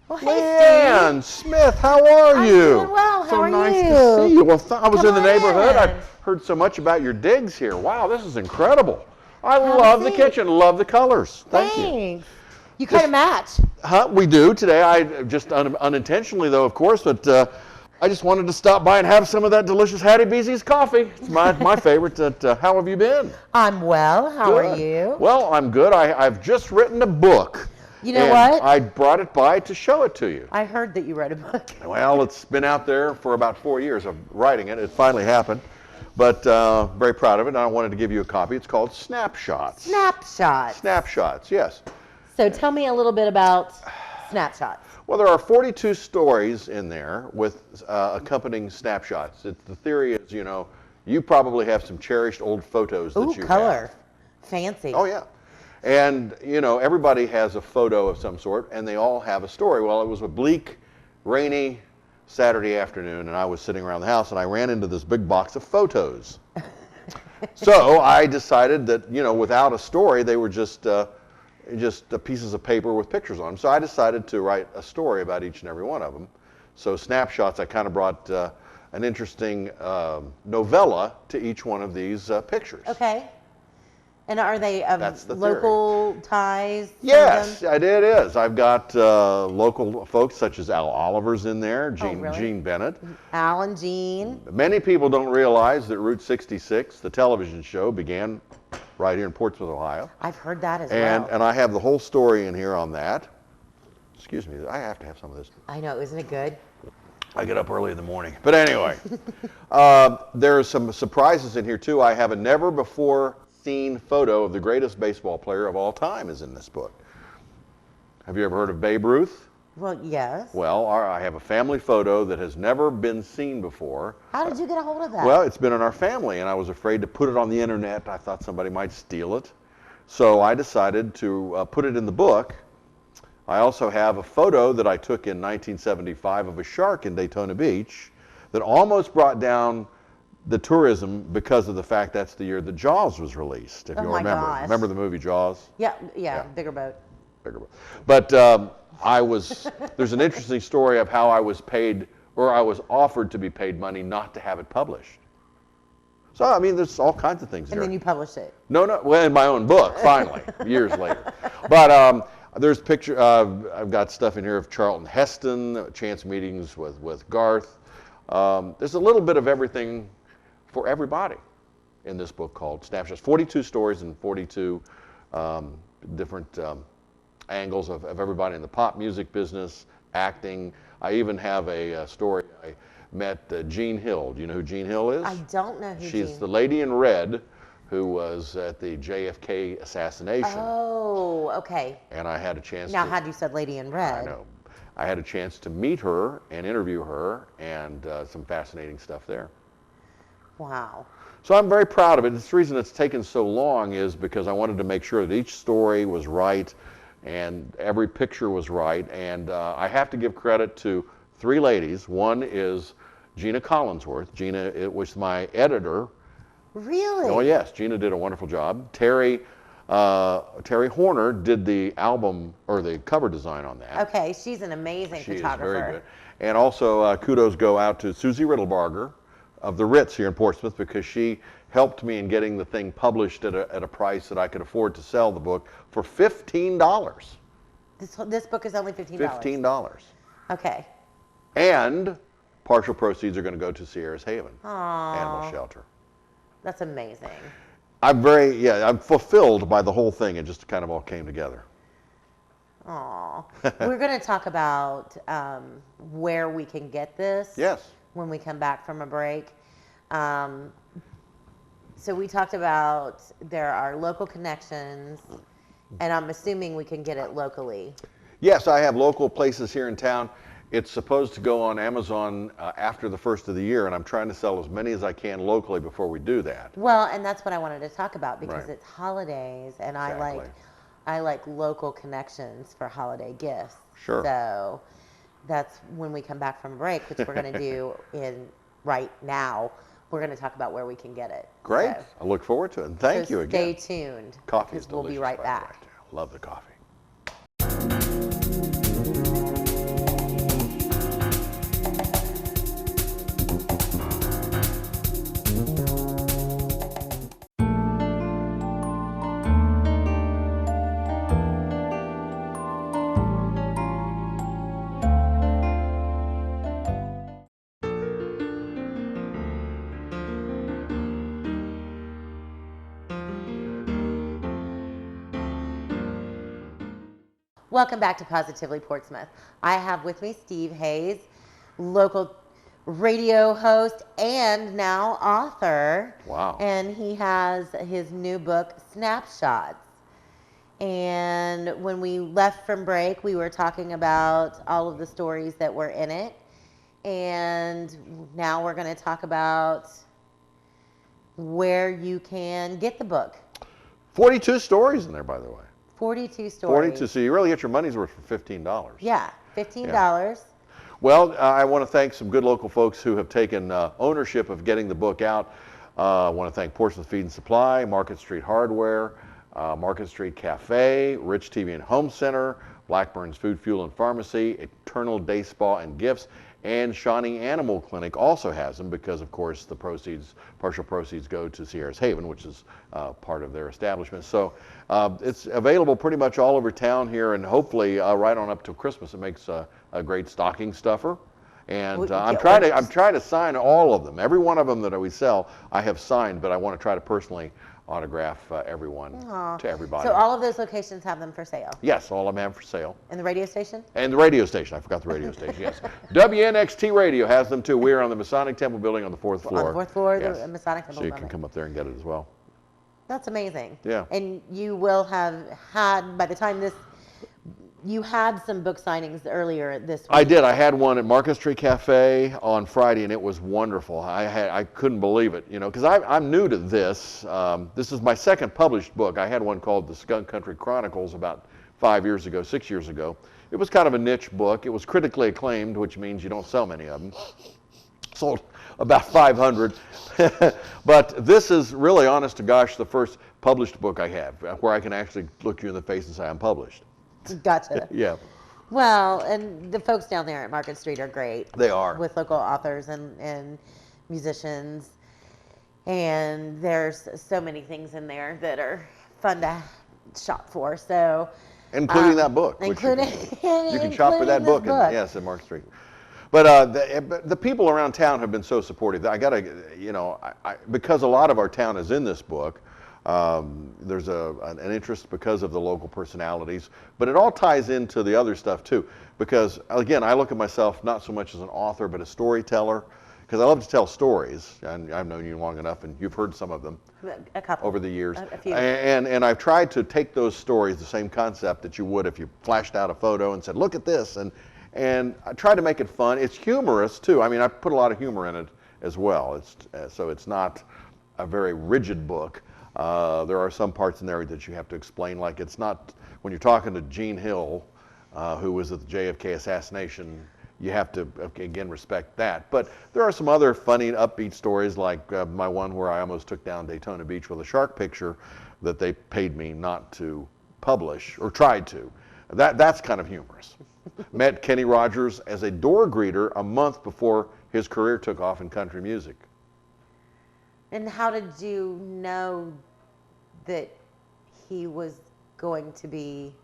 Well, hey, Leanne Smith, how are I'm you? doing well. How so are nice you? to see you. Well, I was Come in the on neighborhood. in. I've heard so much about your digs here. Wow, this is incredible. I Have a love the seat. kitchen. Love the colors. Thank you. Thanks. You kind of match. We do today. I just unintentionally, though, of course, but I just wanted to stop by and have some of that delicious Hattie Beezy's coffee. It's my favorite. How have you been? I'm well. How are Good. you? Well, I'm good. I've just written a book. You know and what? I brought it by to show it to you. I heard that you wrote a book. Well, it's been out there for about 4 years of writing it. It finally happened, but very proud of it. And I wanted to give you a copy. It's called Snapshots. Snapshots. Snapshots, yes. So tell me a little bit about snapshots. Well, there are 42 stories in there with accompanying snapshots. The theory is, you probably have some cherished old photos that you color. have. Fancy. Oh, yeah. And, everybody has a photo of some sort, and they all have a story. Well, it was a bleak, rainy Saturday afternoon, and I was sitting around the house, and I ran into this big box of photos. So I decided that, without a story, they were just pieces of paper with pictures on them. So I decided to write a story about each and every one of them. So Snapshots, I kind of brought an interesting novella to each one of these pictures. Okay. And are they of local ties? Yes, it is. I've got local folks such as Al Oliver's in there, Gene Bennett. Al and Gene. Many people don't realize that Route 66, the television show, began right here in Portsmouth, Ohio. I've heard that as well. And I have the whole story in here on that. Excuse me, I have to have some of this. I know, isn't it good? I get up early in the morning. But anyway, there are some surprises in here too. I have a never before seen photo of the greatest baseball player of all time is in this book. Have you ever heard of Babe Ruth? Well, yes. Well, I have a family photo that has never been seen before. How did you get a hold of that? Well, it's been in our family, and I was afraid to put it on the internet. I thought somebody might steal it. So I decided to put it in the book. I also have a photo that I took in 1975 of a shark in Daytona Beach that almost brought down the tourism because of the fact that's the year that Jaws was released, if you remember. Gosh. Remember the movie Jaws? Yeah, bigger boat. Bigger boat. But there's an interesting story of how I was paid, or I was offered to be paid money not to have it published. So, I mean, there's all kinds of things here. And then you published it. No, well, in my own book, finally, years later. But there's picture. I've got stuff in here of Charlton Heston, chance meetings with Garth. There's a little bit of everything for everybody in this book called Snapshots. 42 stories and 42 different angles of everybody in the pop music business, acting. I even have a story. I met Jean Hill. Do you know who Jean Hill is? I don't know who She's the lady in red who was at the JFK assassination. Oh, okay. And I had a chance Now, had you said Lady in Red. I know. I had a chance to meet her and interview her, and some fascinating stuff there. Wow. So I'm very proud of it. The reason it's taken so long is because I wanted to make sure that each story was right and every picture was right. And I have to give credit to 3 ladies. One is Gina Collinsworth. Gina was my editor. Really? Oh, yes. Gina did a wonderful job. Terry Horner did the album or the cover design on that. Okay, she's an amazing photographer. She is very good. And also kudos go out to Susie Riddlebarger of the Ritz here in Portsmouth, because she helped me in getting the thing published at a price that I could afford to sell the book for $15. This book is only $15? $15. Okay. And partial proceeds are going to go to Sierra's Haven Aww. Animal Shelter. That's amazing. I'm fulfilled by the whole thing. It just kind of all came together. Aw. We're going to talk about where we can get this. Yes. When we come back from a break. So we talked about there are local connections, and I'm assuming we can get it locally. Yes, I have local places here in town. It's supposed to go on Amazon after the first of the year, and I'm trying to sell as many as I can locally before we do that. Well, and that's what I wanted to talk about, because Right. It's holidays, and Exactly. I like local connections for holiday gifts. Sure. So that's when we come back from a break, which we're going to do right now. We're going to talk about where we can get it. Great. So, I look forward to it. And thank you again. Stay tuned. Coffee is because we'll delicious. be right by the way. back. Love the coffee. Welcome back to Positively Portsmouth. I have with me Steve Hayes, local radio host and now author. Wow. And he has his new book, Snapshots. And when we left from break, we were talking about all of the stories that were in it. And now we're going to talk about where you can get the book. 42 stories in there, by the way. 42 stories. 42, so you really get your money's worth for $15. Yeah, $15. Well, I want to thank some good local folks who have taken ownership of getting the book out. I want to thank Portsmouth Feed and Supply, Market Street Hardware, Market Street Cafe, Rich TV and Home Center, Blackburn's Food, Fuel and Pharmacy, Eternal Day Spa and Gifts, and Shawnee Animal Clinic also has them because, of course, the partial proceeds go to Sierra's Haven, which is part of their establishment. So it's available pretty much all over town here, and hopefully right on up to Christmas. It makes a great stocking stuffer. And I'm trying to sign all of them. Every one of them that we sell, I have signed, but I want to try to personally autograph everyone to everybody. So all of those locations have them for sale? Yes, all of them have for sale. And the radio station? And the radio station. I forgot the radio station, yes. WNXT Radio has them too. We're on the Masonic Temple building on the 4th floor. On the 4th floor, yes. the Masonic Temple So you building. can come up there and get it as well. That's amazing. Yeah. And you will have had, by the time you had some book signings earlier this week. I did. I had one at Market Street Cafe on Friday, and it was wonderful. I couldn't believe it, because I'm new to this. This is my second published book. I had one called The Skunk Country Chronicles about 6 years ago. It was kind of a niche book. It was critically acclaimed, which means you don't sell many of them. Sold about 500. But this is really, honest to gosh, the first published book I have, where I can actually look you in the face and say I'm published. Gotcha. Yeah. Well, and the folks down there at Market Street are great. They are. With local authors and musicians. And there's so many things in there that are fun to shop for. So, including that book. Including you can shop for that book. Yes, at Market Street. But the people around town have been so supportive. I got to, because a lot of our town is in this book, there's an interest because of the local personalities, but it all ties into the other stuff too. Because again, I look at myself not so much as an author, but a storyteller, because I love to tell stories. And I've known you long enough, and you've heard some of them. A couple. Over the years. A few. And I've tried to take those stories, the same concept that you would if you flashed out a photo and said, look at this, and I try to make it fun. It's humorous too. I mean, I put a lot of humor in it as well. So it's not a very rigid book. There are some parts in there that you have to explain, like it's not, when you're talking to Gene Hill, who was at the JFK assassination, you have to, again, respect that. But there are some other funny, upbeat stories, like my one where I almost took down Daytona Beach with a shark picture that they paid me not to publish, or tried to. That's kind of humorous. Met Kenny Rogers as a door greeter a month before his career took off in country music. And how did you know that he was going to be,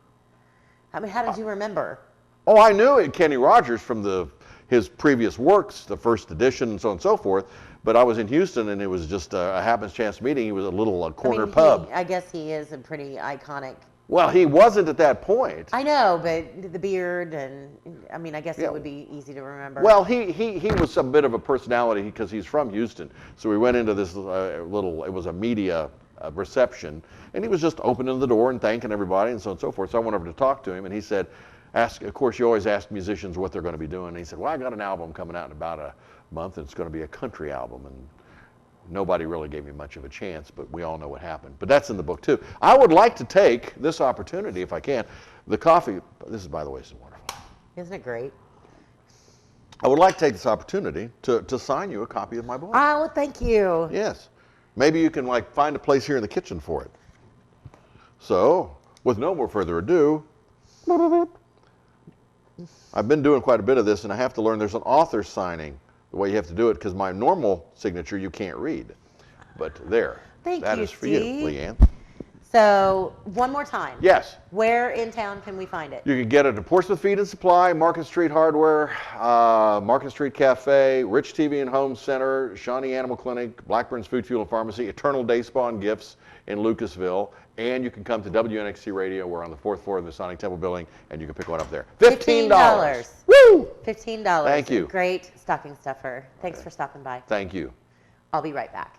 how did you remember? Oh, I knew Kenny Rogers from his previous works, the first edition and so on and so forth, but I was in Houston and it was just a happenstance meeting. He was a little corner pub. I guess he is a pretty iconic. Well, he wasn't at that point. I know, but the beard and, I guess it would be easy to remember. Well, he was a bit of a personality because he's from Houston. So we went into this it was a media reception, and he was just opening the door and thanking everybody and so on and so forth. So I went over to talk to him, and he said, of course, you always ask musicians what they're going to be doing. And he said, well, I got an album coming out in about a month, and it's going to be a country album. And nobody really gave me much of a chance, but we all know what happened. But that's in the book too. I would like to take this opportunity, if I can, the coffee, this is, by the way, so wonderful. Isn't it great? I would like to take this opportunity to sign you a copy of my book. Oh, thank you. Yes. Maybe you can find a place here in the kitchen for it. So, with no more further ado, I've been doing quite a bit of this, and I have to learn there's an author signing, the way you have to do it, because my normal signature you can't read. But there. Thank that you, is for you, Steve. Leanne. So one more time. Yes. Where in town can we find it? You can get it at Portsmouth Feed and Supply, Market Street Hardware, Market Street Cafe, Rich TV and Home Center, Shawnee Animal Clinic, Blackburn's Food, Fuel and Pharmacy, Eternal Day Spawn Gifts in Lucasville, and you can come to WNXT Radio. We're on the 4th floor of the Sonic Temple building, and you can pick one up there. $15. Woo! $15. Thank you. Great stocking stuffer. Thanks for stopping by. Thank you. I'll be right back.